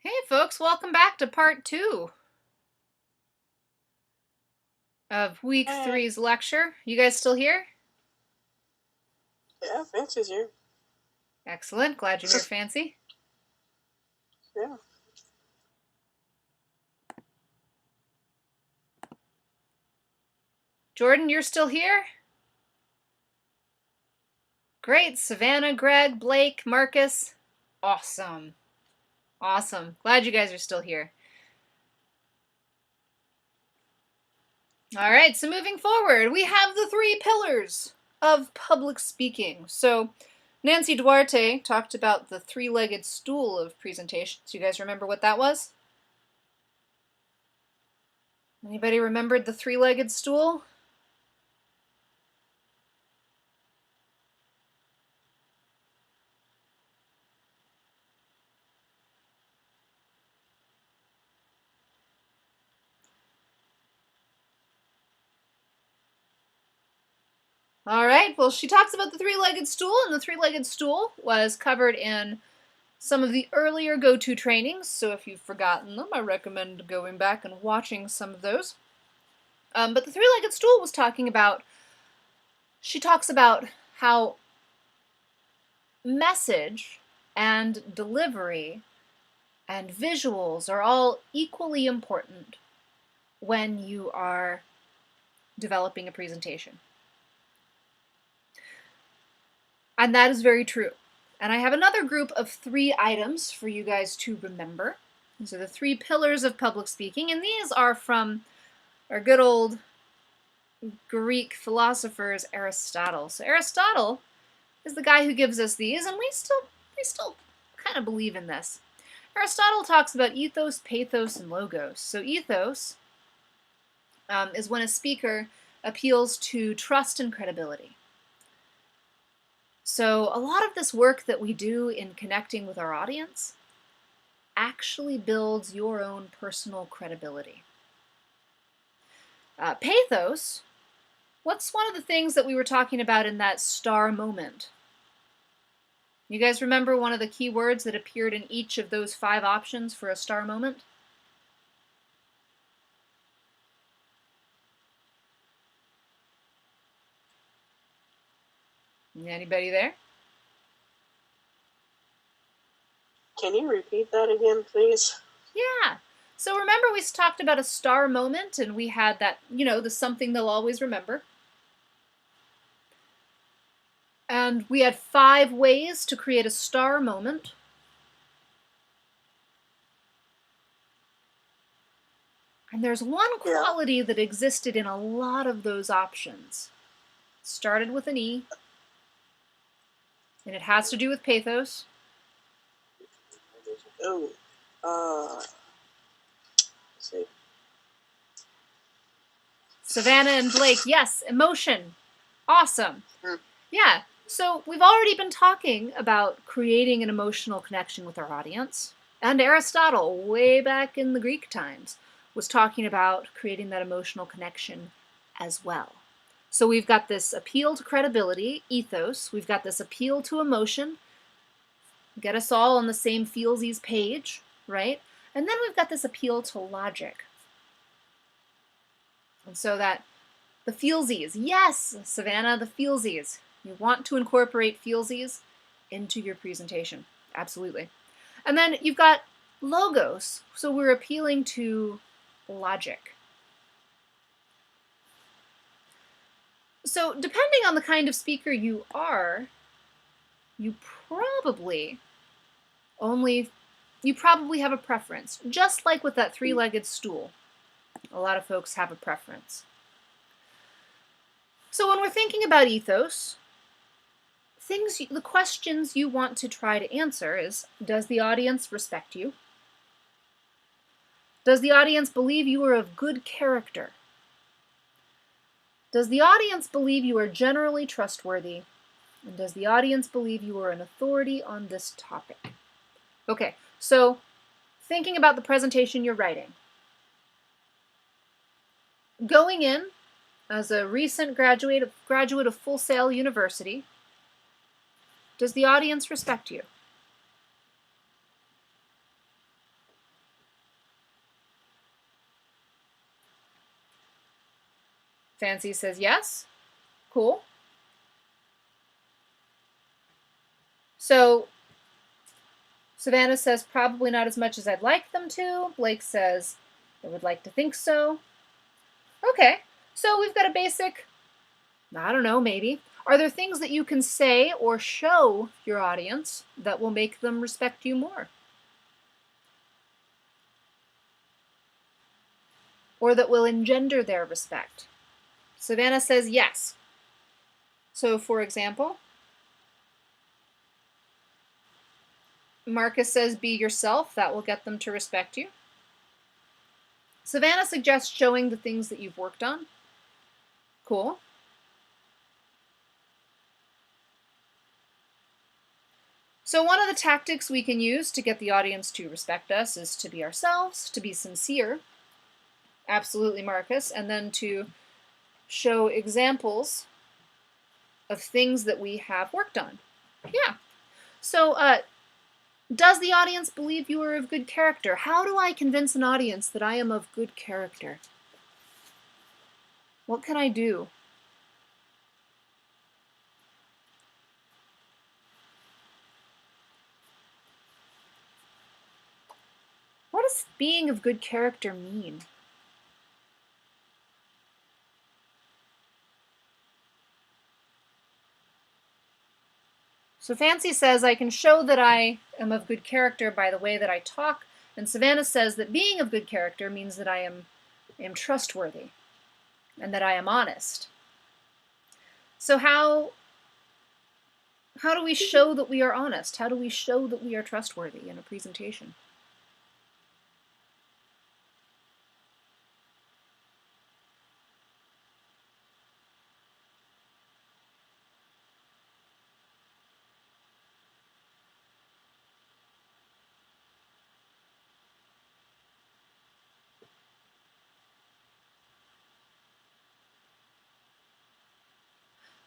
Hey folks, welcome back to part 2 of week Hey. 3's lecture. You guys still here? Yeah, Fancy's here. Excellent, glad you're here, Fancy. Yeah. Jordan, you're still here? Great, Savannah, Greg, Blake, Marcus. Awesome. Awesome. Glad you guys are still here. Alright, so moving forward, we have the 3 pillars of public speaking. So Nancy Duarte talked about the 3-legged stool of presentations. You guys remember what that was? Anybody remembered the 3-legged stool? All right, well, she talks about the 3-legged stool, and the 3-legged stool was covered in some of the earlier go-to trainings, so if you've forgotten them, I recommend going back and watching some of those. But the 3-legged stool was talking about, she talks about how message and delivery and visuals are all equally important when you are developing a presentation. And that is very true. And I have another group of 3 items for you guys to remember. These are the 3 pillars of public speaking, and these are from our good old Greek philosophers Aristotle. So Aristotle is the guy who gives us these, and we still kind of believe in this. Aristotle talks about ethos, pathos, and logos. So ethos is when a speaker appeals to trust and credibility. So a lot of this work that we do in connecting with our audience actually builds your own personal credibility. Pathos, what's one of the things that we were talking about in that star moment? You guys remember one of the key words that appeared in each of those 5 options for a star moment? Anybody there? Can you repeat that again, please? Yeah. So remember we talked about a star moment, and we had that, the something they'll always remember. And we had 5 ways to create a star moment. And there's one quality that existed in a lot of those options. It started with an E, and it has to do with pathos. Oh, let's see. Savannah and Blake, yes, emotion. Awesome. Yeah, so we've already been talking about creating an emotional connection with our audience. And Aristotle, way back in the Greek times, was talking about creating that emotional connection as well. So we've got this appeal to credibility, ethos. We've got this appeal to emotion, get us all on the same feelsies page, right? And then we've got this appeal to logic. And so that the feelsies, yes, Savannah, the feelsies. You want to incorporate feelsies into your presentation, absolutely. And then you've got logos, so we're appealing to logic. So depending on the kind of speaker you are, you probably have a preference, just like with that 3-legged stool. A lot of folks have a preference. So when we're thinking about ethos, the questions you want to try to answer is, does the audience respect you? Does the audience believe you are of good character? Does the audience believe you are generally trustworthy? And does the audience believe you are an authority on this topic? Okay, so thinking about the presentation you're writing. Going in as a recent graduate of Full Sail University, does the audience respect you? Fancy says yes. Cool. So Savannah says probably not as much as I'd like them to. Blake says I would like to think so. Okay, so we've got a basic, I don't know, maybe. Are there things that you can say or show your audience that will make them respect you more? Or that will engender their respect? Savannah says yes. So, for example, Marcus says be yourself. That will get them to respect you. Savannah suggests showing the things that you've worked on. Cool. So one of the tactics we can use to get the audience to respect us is to be ourselves, to be sincere. Absolutely, Marcus. And then to show examples of things that we have worked on. Yeah. So does the audience believe you are of good character? How do I convince an audience that I am of good character? What can I do? What does being of good character mean? So Fancy says I can show that I am of good character by the way that I talk, and Savannah says that being of good character means that I am trustworthy and that I am honest. So how do we show that we are honest? How do we show that we are trustworthy in a presentation?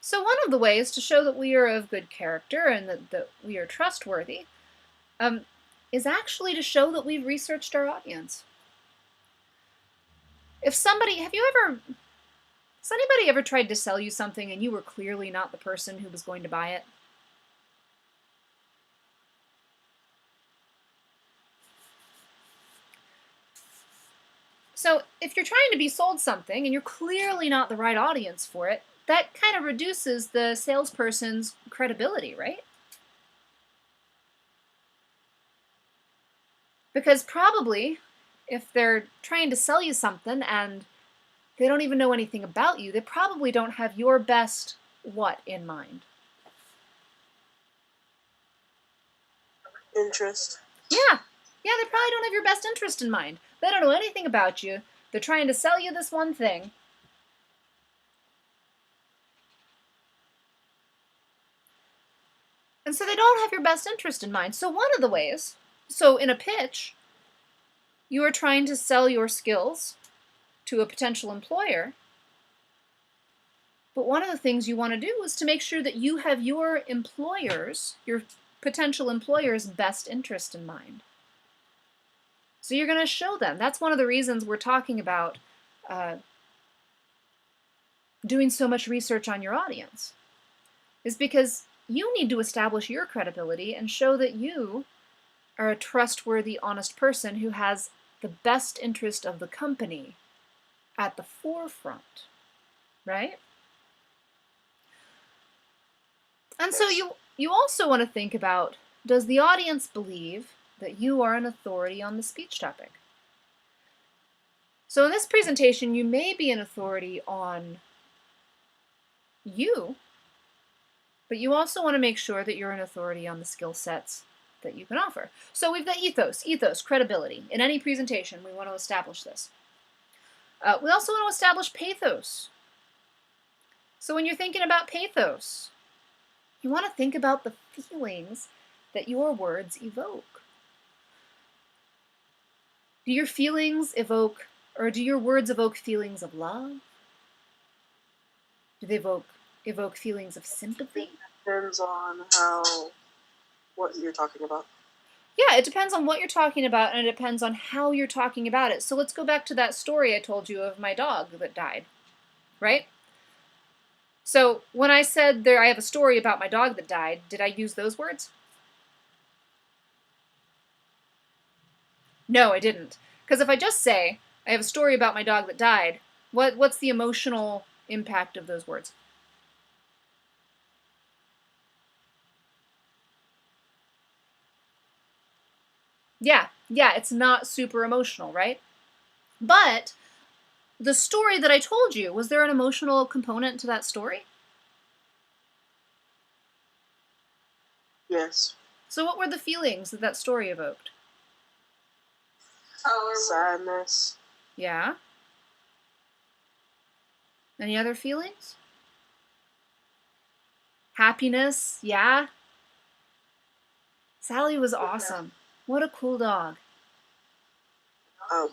So one of the ways to show that we are of good character and that we are trustworthy is actually to show that we've researched our audience. If somebody, has anybody ever tried to sell you something and you were clearly not the person who was going to buy it? So if you're trying to be sold something and you're clearly not the right audience for it, that kind of reduces the salesperson's credibility, right? Because probably if they're trying to sell you something and they don't even know anything about you, they probably don't have your best what in mind? Interest. Yeah, they probably don't have your best interest in mind. They don't know anything about you. They're trying to sell you this one thing. And so they don't have your best interest in mind. So one of the ways, so in a pitch, you are trying to sell your skills to a potential employer. But one of the things you want to do is to make sure that you have your potential employer's best interest in mind. So you're going to show them. That's one of the reasons we're talking about doing so much research on your audience, is because you need to establish your credibility and show that you are a trustworthy, honest person who has the best interest of the company at the forefront, right? And so you also want to think about, does the audience believe that you are an authority on the speech topic? So in this presentation, you may be an authority on you, but you also want to make sure that you're an authority on the skill sets that you can offer. So we've got ethos, credibility. In any presentation, we want to establish this. We also want to establish pathos. So when you're thinking about pathos, you want to think about the feelings that your words evoke. Do your words evoke feelings of love? Do they evoke feelings of sympathy? Depends on what you're talking about. Yeah, it depends on what you're talking about, and it depends on how you're talking about it. So let's go back to that story I told you of my dog that died. right? So when I said I have a story about my dog that died, did I use those words? No, I didn't. Because if I just say, I have a story about my dog that died, what's the emotional impact of those words? Yeah, it's not super emotional, right? But the story that I told you, was there an emotional component to that story? Yes. So what were the feelings that that story evoked? Sadness. Yeah? Any other feelings? Happiness? Yeah? Sally was awesome. What a cool dog.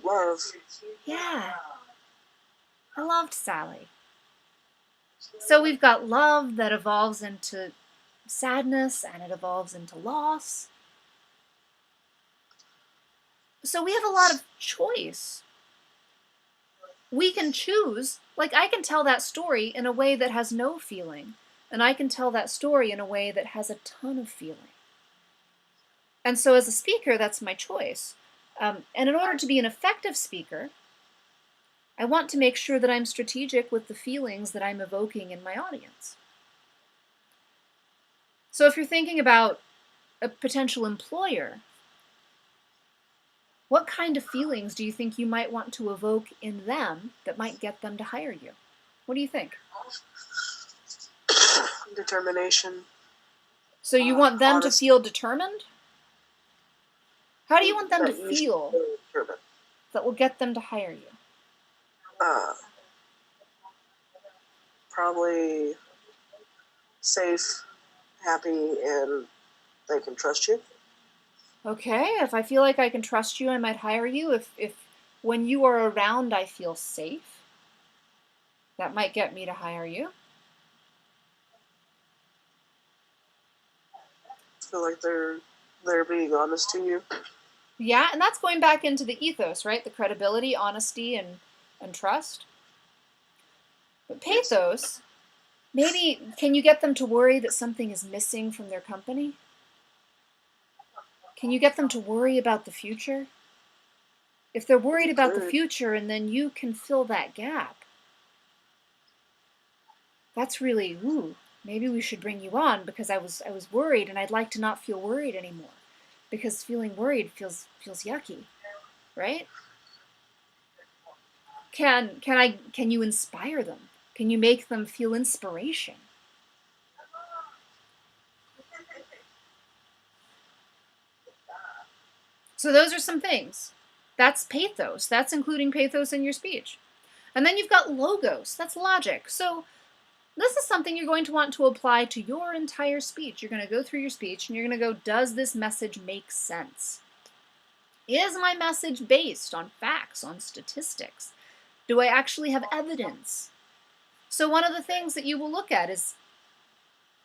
Love. Yeah, I loved Sally. So we've got love that evolves into sadness and it evolves into loss. So we have a lot of choice. We can choose, like I can tell that story in a way that has no feeling, and I can tell that story in a way that has a ton of feeling. And so as a speaker, that's my choice. And in order to be an effective speaker, I want to make sure that I'm strategic with the feelings that I'm evoking in my audience. So if you're thinking about a potential employer, what kind of feelings do you think you might want to evoke in them that might get them to hire you? What do you think? Determination. So you want them to Honesty. feel determined? How do you want them to That you should feel feel determined. that will get them to hire you? Probably safe, happy, and they can trust you. Okay, if I feel like I can trust you, I might hire you. If when you are around I feel safe, that might get me to hire you. Feel like they're being honest to you. Yeah, and that's going back into the ethos, right? The credibility, honesty, and trust. But pathos, maybe can you get them to worry that something is missing from their company? Can you get them to worry about the future? If they're worried You about the could. future and then you can fill that gap, that's really, ooh, maybe we should bring you on because I was worried and I'd like to not feel worried anymore. Because feeling worried feels yucky, right? Can you inspire them? Can you make them feel inspiration? So those are some things. That's pathos. That's including pathos in your speech. And then you've got logos. That's logic. So this is something you're going to want to apply to your entire speech. You're going to go through your speech and you're going to go, does this message make sense? Is my message based on facts, on statistics? Do I actually have evidence? So one of the things that you will look at is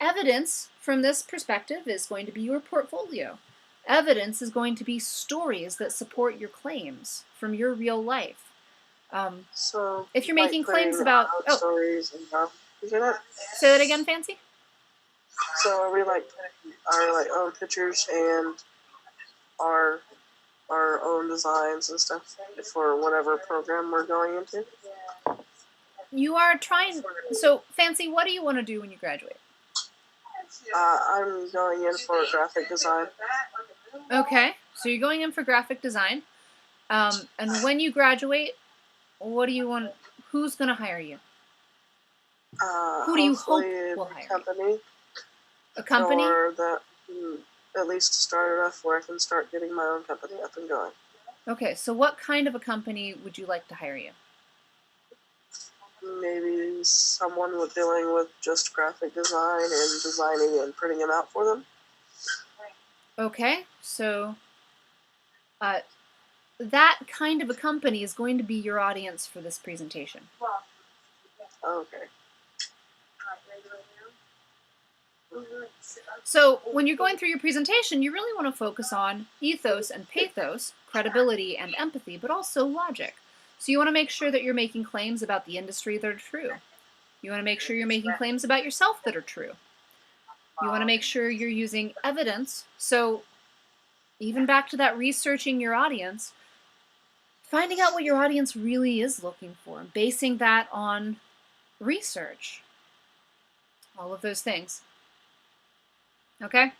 evidence from this perspective is going to be your portfolio. Evidence is going to be stories that support your claims from your real life. So If you're like making putting claims about, oh, stories and you get it? say that again, Fancy? So are we like putting our like own pictures and our our own designs and stuff for whatever program we're going into? You are trying, so Fancy, what do you want to do when you graduate? I'm going in for graphic design. Okay, so you're going in for graphic design. And when you graduate, what do you want, who's going to hire you? Who do you hope Hopefully will the hire you? company. A company? Or that at least start it off where I can start getting my own company up and going. Okay, so what kind of a company would you like to hire you? Maybe someone with dealing with just graphic design and designing and printing them out for them. Okay, so that kind of a company is going to be your audience for this presentation. Okay. So when you're going through your presentation, you really want to focus on ethos and pathos, credibility and empathy, but also logic. So you want to make sure that you're making claims about the industry that are true. You want to make sure you're making claims about yourself that are true. You want to make sure you're using evidence. So even back to that researching your audience, finding out what your audience really is looking for, basing that on research. All of those things. Okay?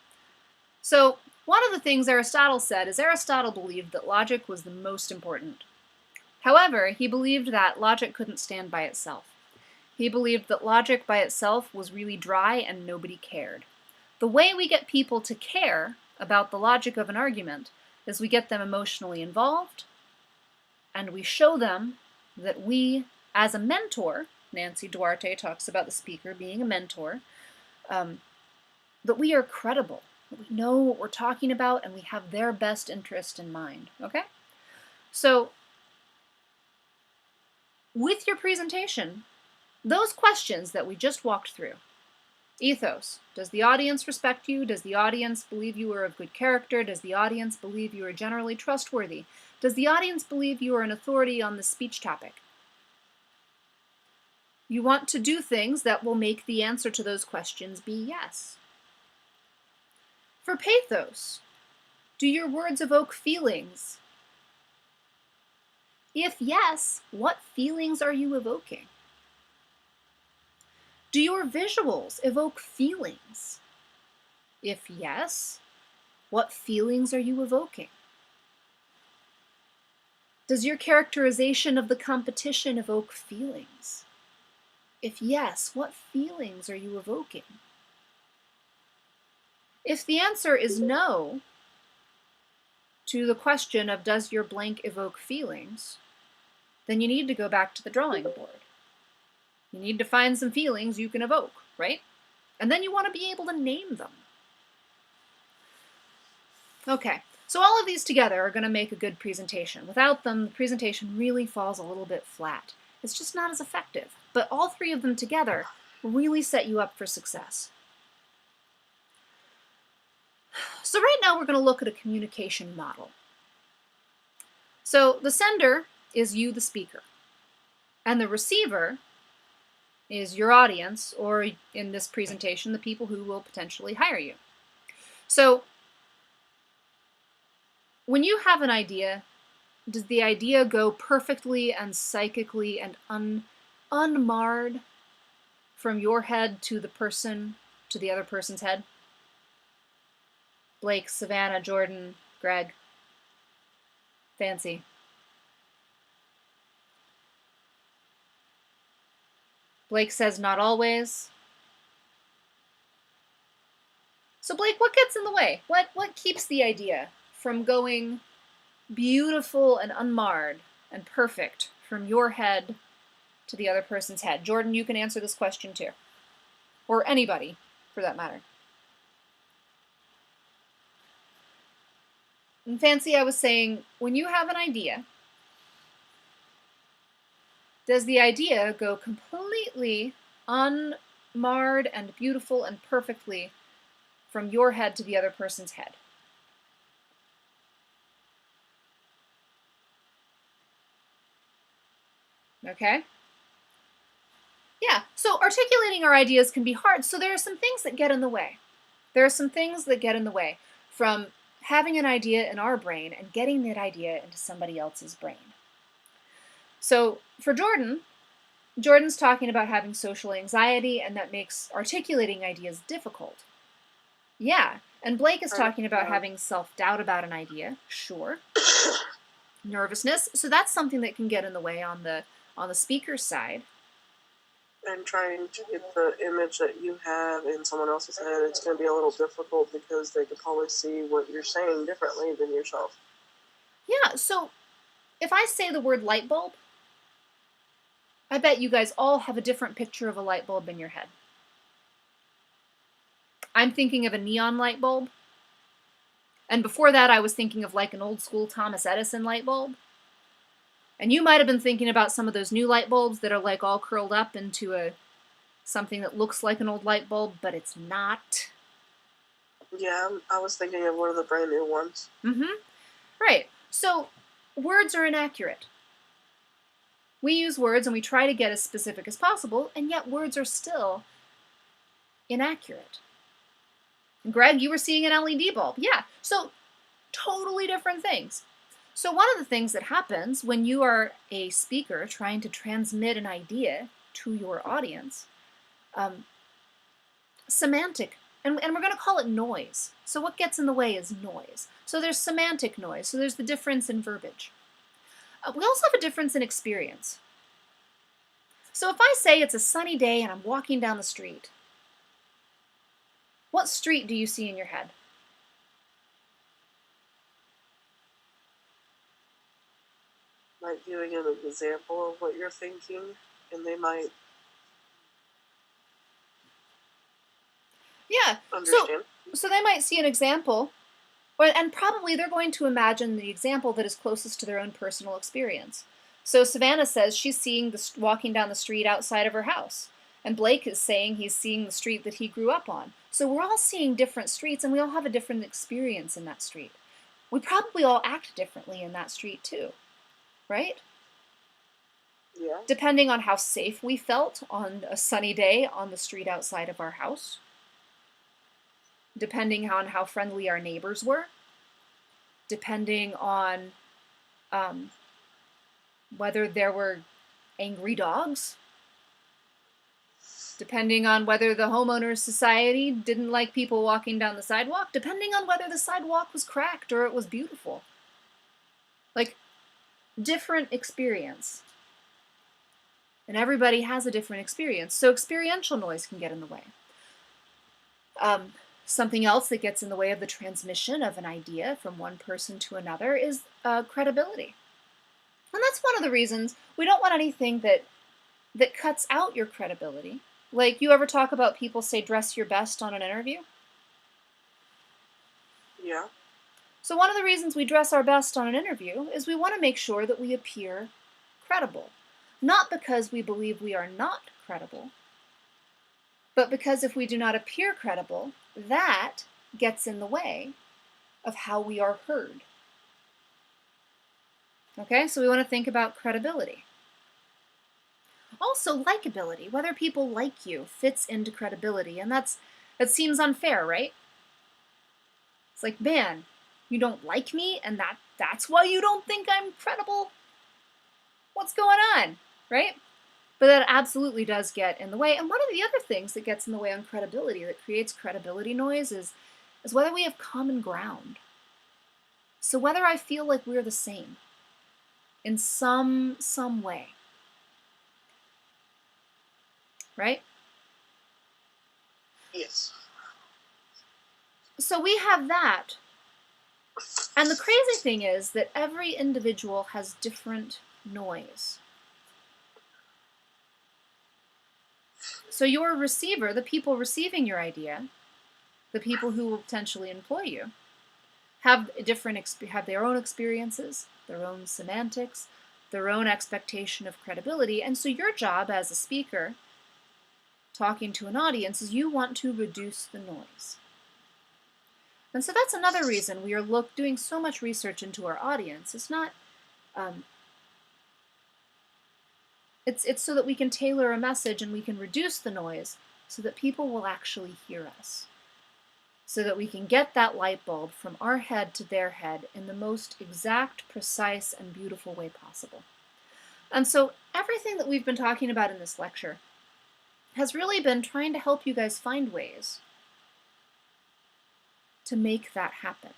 So one of the things Aristotle said is Aristotle believed that logic was the most important. However, he believed that logic couldn't stand by itself. He believed that logic by itself was really dry and nobody cared. The way we get people to care about the logic of an argument is we get them emotionally involved, and we show them that we, as a mentor, Nancy Duarte talks about the speaker being a mentor, that we are credible, that we know what we're talking about, and we have their best interest in mind, okay? So, with your presentation, those questions that we just walked through, ethos, does the audience respect you? Does the audience believe you are of good character? Does the audience believe you are generally trustworthy? Does the audience believe you are an authority on the speech topic? You want to do things that will make the answer to those questions be yes. For pathos, do your words evoke feelings? If yes, what feelings are you evoking? Do your visuals evoke feelings? If yes, what feelings are you evoking? Does your characterization of the competition evoke feelings? If yes, what feelings are you evoking? If the answer is no to the question of does your blank evoke feelings, then you need to go back to the drawing board. You need to find some feelings you can evoke, right? And then you want to be able to name them. Okay, so all of these together are going to make a good presentation. Without them, the presentation really falls a little bit flat. It's just not as effective. But all three of them together really set you up for success. So right now we're going to look at a communication model. So the sender is you, the speaker, and the receiver is your audience, or in this presentation, the people who will potentially hire you. So when you have an idea, does the idea go perfectly and psychically and unmarred from your head to the person, to the other person's head? Blake, Savannah, Jordan, Greg, Fancy. Blake says not always. So Blake, what gets in the way? What keeps the idea from going beautiful and unmarred and perfect from your head to the other person's head? Jordan, you can answer this question too. Or anybody, for that matter. And Fancy, I was saying, when you have an idea, does the idea go completely unmarred and beautiful and perfectly from your head to the other person's head? Okay? Yeah, so articulating our ideas can be hard, so there are some things that get in the way. There are some things that get in the way from having an idea in our brain and getting that idea into somebody else's brain. So for Jordan, Jordan's talking about having social anxiety, and that makes articulating ideas difficult. Yeah, and Blake is talking about having self-doubt about an idea, sure. Nervousness, so that's something that can get in the way on the speaker's side. And trying to get the image that you have in someone else's head, it's going to be a little difficult because they can probably see what you're saying differently than yourself. Yeah, so if I say the word light bulb, I bet you guys all have a different picture of a light bulb in your head. I'm thinking of a neon light bulb. And before that, I was thinking of like an old school Thomas Edison light bulb. And you might have been thinking about some of those new light bulbs that are like all curled up into something that looks like an old light bulb, but it's not. Yeah, I was thinking of one of the brand new ones. Mm-hmm. Right. So words are inaccurate. We use words and we try to get as specific as possible, and yet words are still inaccurate. Greg, you were seeing an LED bulb. Yeah, so totally different things. So one of the things that happens when you are a speaker trying to transmit an idea to your audience, semantic, and we're going to call it noise. So what gets in the way is noise. So there's semantic noise. So there's the difference in verbiage. We also have a difference in experience. So if I say it's a sunny day and I'm walking down the street, what street do you see in your head? Like giving an example of what you're thinking, and they might understand. So they might see an example, and probably they're going to imagine the example that is closest to their own personal experience. So Savannah says she's seeing walking down the street outside of her house, and Blake is saying he's seeing the street that he grew up on. So we're all seeing different streets, and we all have a different experience in that street. We probably all act differently in that street too, right? Yeah. Depending on how safe we felt on a sunny day on the street outside of our house. Depending on how friendly our neighbors were. Depending on whether there were angry dogs. Depending on whether the homeowners society didn't like people walking down the sidewalk. Depending on whether the sidewalk was cracked or it was beautiful. Like, different experience. And everybody has a different experience. So experiential noise can get in the way. Something else that gets in the way of the transmission of an idea from one person to another is credibility. And that's one of the reasons we don't want anything that cuts out your credibility. Like, you ever talk about people say dress your best on an interview? Yeah. So one of the reasons we dress our best on an interview is we want to make sure that we appear credible. Not because we believe we are not credible, but because if we do not appear credible, that gets in the way of how we are heard. Okay, so we want to think about credibility. Also, likability, whether people like you, fits into credibility, and that seems unfair, right? It's like, man, you don't like me, and that's why you don't think I'm credible? What's going on, right? But that absolutely does get in the way. And one of the other things that gets in the way on credibility, that creates credibility noise, is whether we have common ground. So whether I feel like we're the same in some way. Right? Yes. So we have that. And the crazy thing is that every individual has different noise. So your receiver, the people receiving your idea, the people who will potentially employ you, have their own experiences, their own semantics, their own expectation of credibility. And so your job as a speaker, talking to an audience, is you want to reduce the noise. And so that's another reason we are doing so much research into our audience. It's not, it's so that we can tailor a message and we can reduce the noise so that people will actually hear us. So that we can get that light bulb from our head to their head in the most exact, precise, and beautiful way possible. And so everything that we've been talking about in this lecture has really been trying to help you guys find ways to make that happen.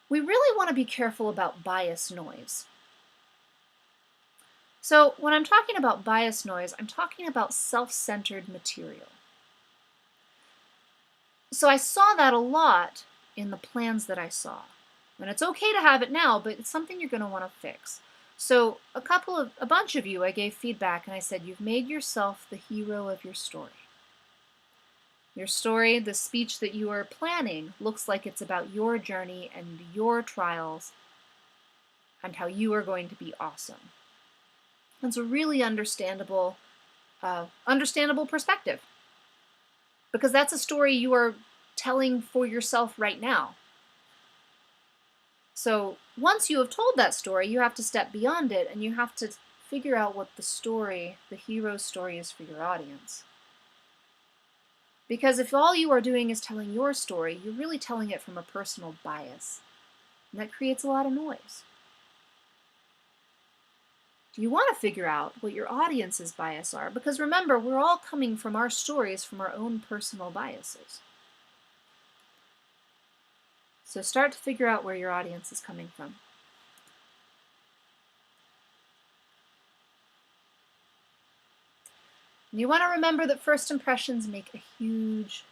We really want to be careful about bias noise. So when I'm talking about bias noise, I'm talking about self-centered material. So I saw that a lot in the plans that I saw. And it's okay to have it now, but it's something you're going to want to fix. So a bunch of you, I gave feedback and I said, you've made yourself the hero of your story. Your story, the speech that you are planning, looks like it's about your journey and your trials and how you are going to be awesome. It's a really understandable perspective. Because that's a story you are telling for yourself right now. So once you have told that story, you have to step beyond it and you have to figure out what the story, the hero's story, is for your audience. Because if all you are doing is telling your story, you're really telling it from a personal bias. And that creates a lot of noise. You want to figure out what your audience's bias are, because remember, we're all coming from our stories from our own personal biases. So start to figure out where your audience is coming from. And you want to remember that first impressions make a huge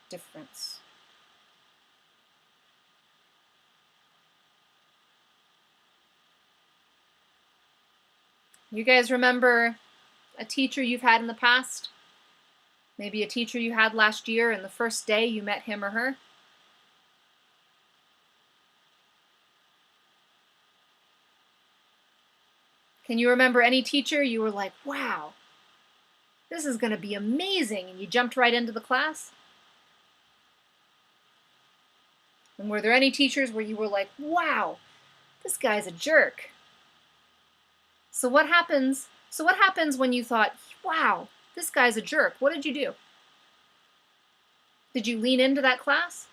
difference. You guys remember a teacher you've had in the past? Maybe a teacher you had last year and the first day you met him or her? Can you remember any teacher you were like, wow, this is going to be amazing, and you jumped right into the class? And were there any teachers where you were like, wow, this guy's a jerk? So what happens when you thought, wow, this guy's a jerk? What did you do? Did you lean into that class?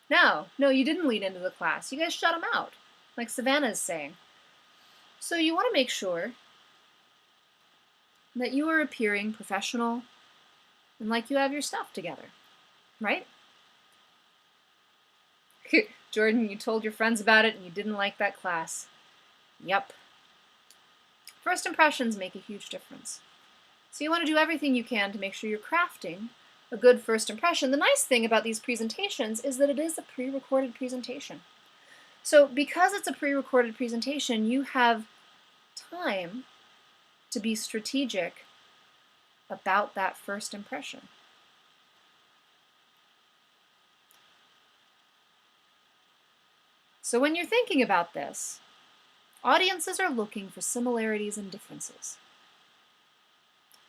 No, you didn't lean into the class. You guys shut him out, like Savannah is saying. So you want to make sure that you are appearing professional and like you have your stuff together, right? Jordan, you told your friends about it and you didn't like that class. Yep. First impressions make a huge difference. So you want to do everything you can to make sure you're crafting a good first impression. The nice thing about these presentations is that it is a pre-recorded presentation. So because it's a pre-recorded presentation, you have time to be strategic about that first impression. So when you're thinking about this, audiences are looking for similarities and differences.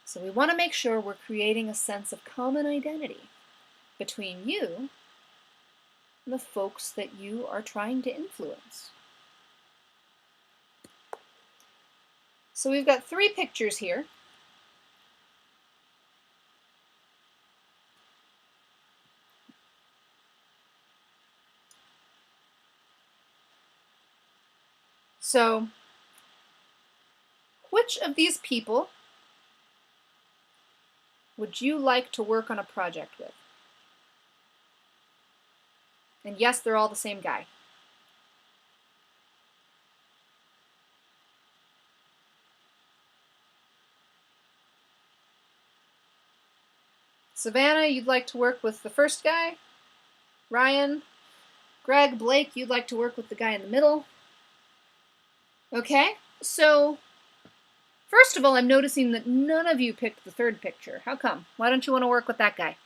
So we want to make sure we're creating a sense of common identity between you and the folks that you are trying to influence. So we've got 3 pictures here. So which of these people would you like to work on a project with? And yes, they're all the same guy. Savannah, you'd like to work with the first guy. Ryan, Greg, Blake, you'd like to work with the guy in the middle. Okay, so first of all, I'm noticing that none of you picked the third picture. How come? Why don't you want to work with that guy?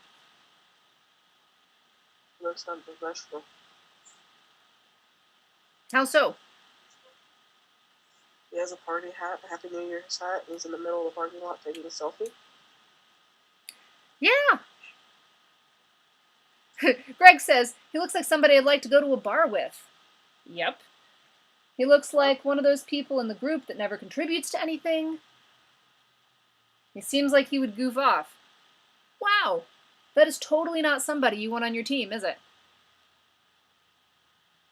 Looks unprofessional. How so? He has a party hat, a Happy New Year's hat, and he's in the middle of the parking lot taking a selfie. Yeah. Greg says, he looks like somebody I'd like to go to a bar with. Yep. He looks like one of those people in the group that never contributes to anything. He seems like he would goof off. Wow, that is totally not somebody you want on your team, is it?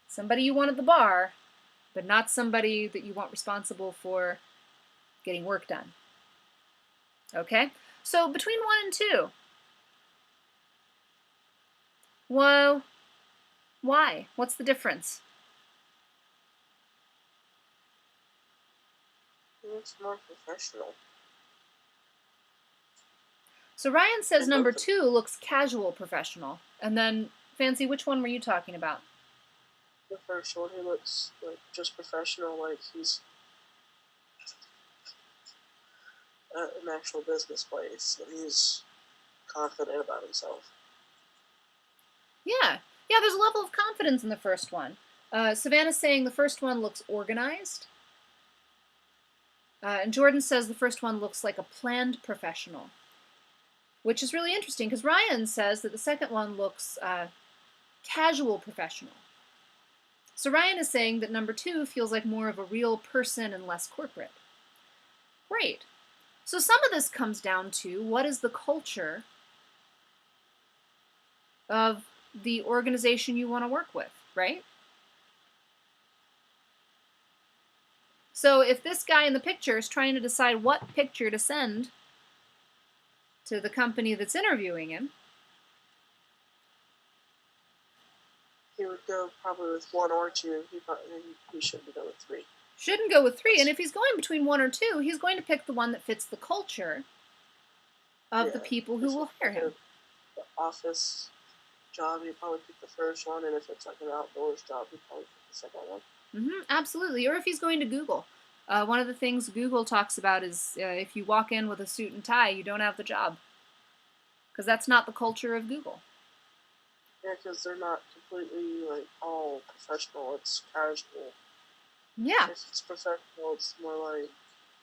Somebody you want at the bar, but not somebody that you want responsible for getting work done. Okay? So between 1 and 2. Well, why? What's the difference? He looks more professional. So Ryan says number 2 looks casual professional. And then, Fancy, which one were you talking about? The first one, he looks like just professional, like he's at an actual business place, and he's confident about himself. Yeah, there's a level of confidence in the first one. Savannah's saying the first one looks organized. And Jordan says the first one looks like a planned professional, which is really interesting because Ryan says that the second one looks casual professional. So Ryan is saying that number 2 feels like more of a real person and less corporate. Great. So some of this comes down to what is the culture of the organization you want to work with, right? So if this guy in the picture is trying to decide what picture to send to the company that's interviewing him, he would go probably with 1 or 2. He shouldn't go with 3. Shouldn't go with 3. And if he's going between 1 or 2, he's going to pick the one that fits the culture of the people who will hire him. The office job, he'd probably pick the first one, and if it's like an outdoors job, he'd probably pick the second one. Absolutely. Or if he's going to Google. One of the things Google talks about is if you walk in with a suit and tie, you don't have the job. Because that's not the culture of Google. Yeah, because they're not completely like all professional. It's casual. Yeah. If it's professional, it's more like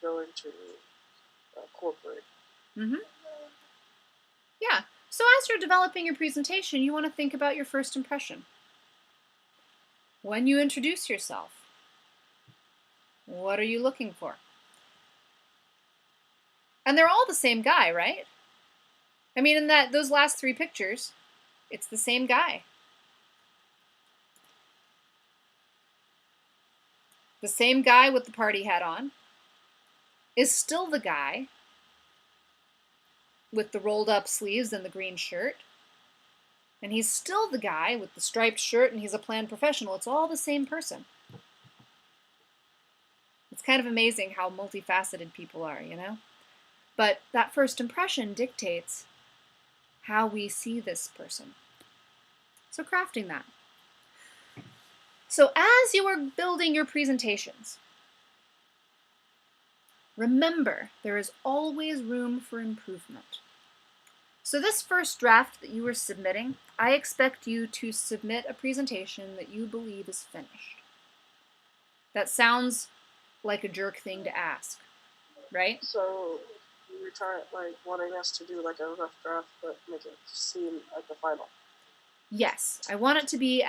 going to corporate. Yeah. So as you're developing your presentation, you want to think about your first impression. When you introduce yourself, what are you looking for? And they're all the same guy, right? I mean, in those last 3 pictures, it's the same guy. The same guy with the party hat on is still the guy with the rolled up sleeves and the green shirt. And he's still the guy with the striped shirt, and he's a planned professional. It's all the same person. It's kind of amazing how multifaceted people are, you know? But that first impression dictates how we see this person. So crafting that. So as you are building your presentations, remember there is always room for improvement. So this first draft that you are submitting, I expect you to submit a presentation that you believe is finished. That sounds like a jerk thing to ask, right? So you're trying, like, wanting us to do like a rough draft, but make it seem like the final. Yes, I want it to be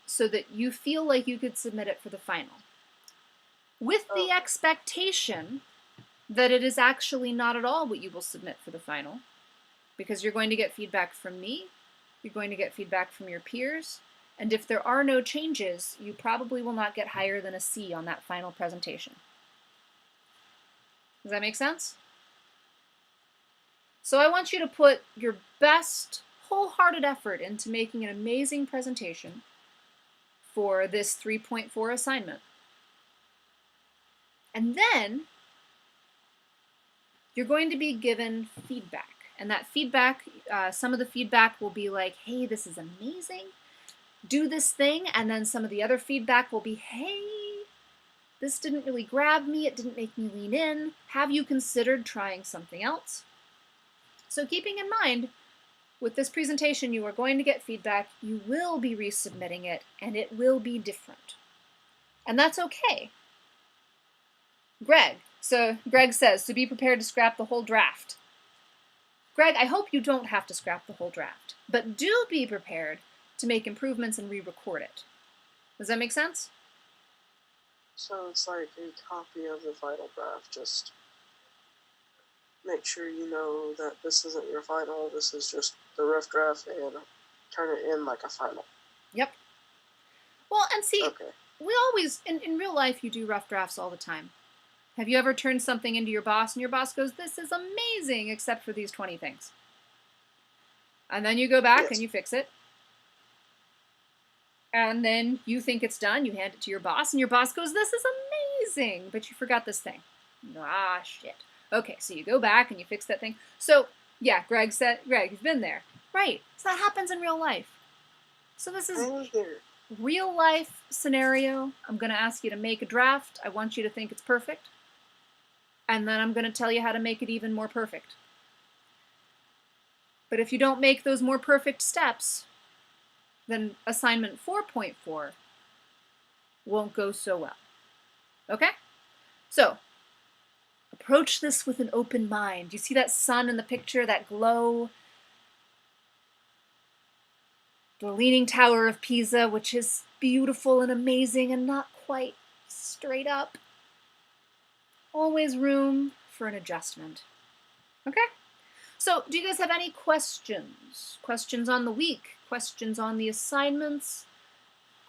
so that you feel like you could submit it for the final. With the expectation that it is actually not at all what you will submit for the final, because you're going to get feedback from me, you're going to get feedback from your peers, and if there are no changes, you probably will not get higher than a C on that final presentation. Does that make sense? So I want you to put your best wholehearted effort into making an amazing presentation for this 3.4 assignment. And then you're going to be given feedback. And that feedback, some of the feedback will be like, hey, this is amazing. Do this thing. And then some of the other feedback will be, hey, this didn't really grab me. It didn't make me lean in. Have you considered trying something else? So keeping in mind, with this presentation, you are going to get feedback. You will be resubmitting it, and it will be different. And that's okay. Greg says, so be prepared to scrap the whole draft. Greg, I hope you don't have to scrap the whole draft, but do be prepared to make improvements and re-record it. Does that make sense? So it's like a copy of the final draft, just make sure you know that this isn't your final, this is just the rough draft, and turn it in like a final. Yep. Well, and see, okay. We always, in real life, you do rough drafts all the time. Have you ever turned something into your boss and your boss goes, this is amazing, except for these 20 things? And then you go back and you fix it. And then you think it's done, you hand it to your boss, and your boss goes, this is amazing, but you forgot this thing. Ah, shit. Okay, so you go back and you fix that thing. So, yeah, Greg, you've been there. Right, so that happens in real life. So this is real life scenario. I'm going to ask you to make a draft. I want you to think it's perfect. And then I'm going to tell you how to make it even more perfect. But if you don't make those more perfect steps, then assignment 4.4 won't go so well. Okay? So, approach this with an open mind. You see that sun in the picture, that glow? the Leaning Tower of Pisa, which is beautiful and amazing and not quite straight up. Always room for an adjustment. Okay? So, do you guys have any questions? Questions on the week? Questions on the assignments?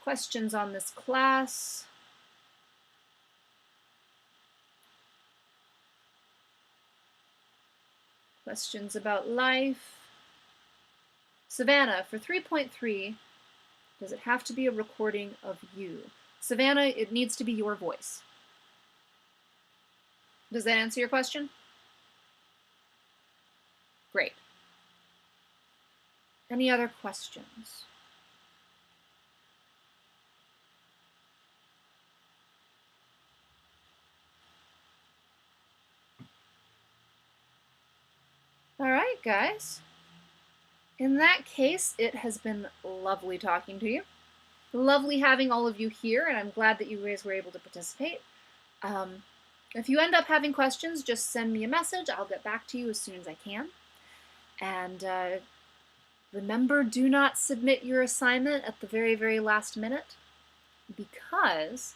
Questions on this class? Questions about life? Savannah, for 3.3, does it have to be a recording of you? Savannah, it needs to be your voice. Does that answer your question? Great. Any other questions? All right, guys. In that case, it has been lovely talking to you. Lovely having all of you here, and I'm glad that you guys were able to participate. If you end up having questions, just send me a message. I'll get back to you as soon as I can. And remember, do not submit your assignment at the very, very last minute, because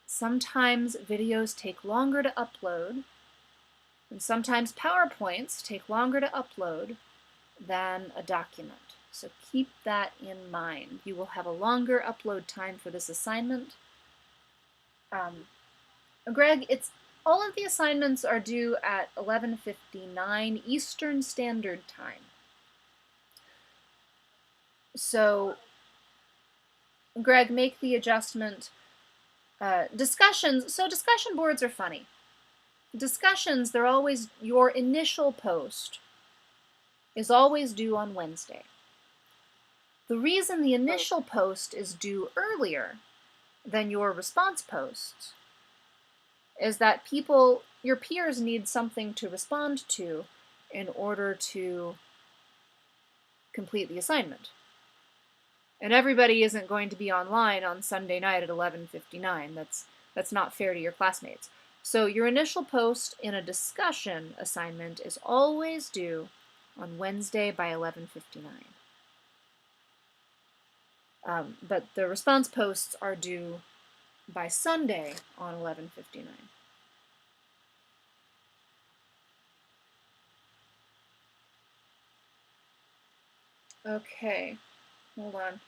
sometimes videos take longer to upload, and sometimes PowerPoints take longer to upload than a document. So keep that in mind. You will have a longer upload time for this assignment. Greg, all of the assignments are due at 11:59 Eastern Standard Time. So, Greg, make the adjustment. Discussions. So discussion boards are funny. Discussions, they're always, your initial post is always due on Wednesday. The reason the initial post is due earlier than your response posts is that your peers need something to respond to in order to complete the assignment. And everybody isn't going to be online on Sunday night at 11:59. That's not fair to your classmates. So your initial post in a discussion assignment is always due on Wednesday by 11:59. But the response posts are due by Sunday on 11:59. Okay, hold on.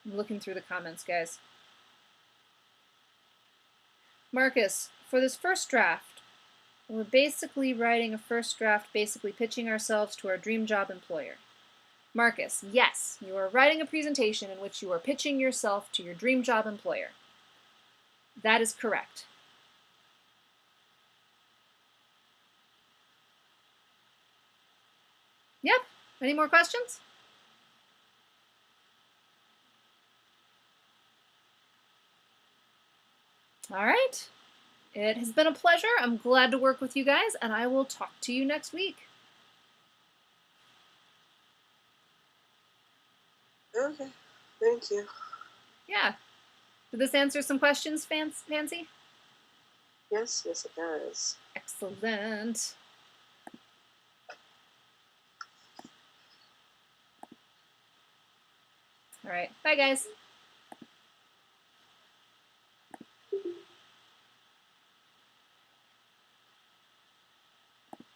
I'm looking through the comments, guys. Marcus, for this first draft, we're basically writing a first draft, basically pitching ourselves to our dream job employer. Marcus, yes, you are writing a presentation in which you are pitching yourself to your dream job employer. That is correct. Yep. Any more questions? All right. It has been a pleasure. I'm glad to work with you guys, and I will talk to you next week. Okay, thank you. Yeah. Did this answer some questions, Fancy? Yes, it does. Excellent. All right. Bye, guys.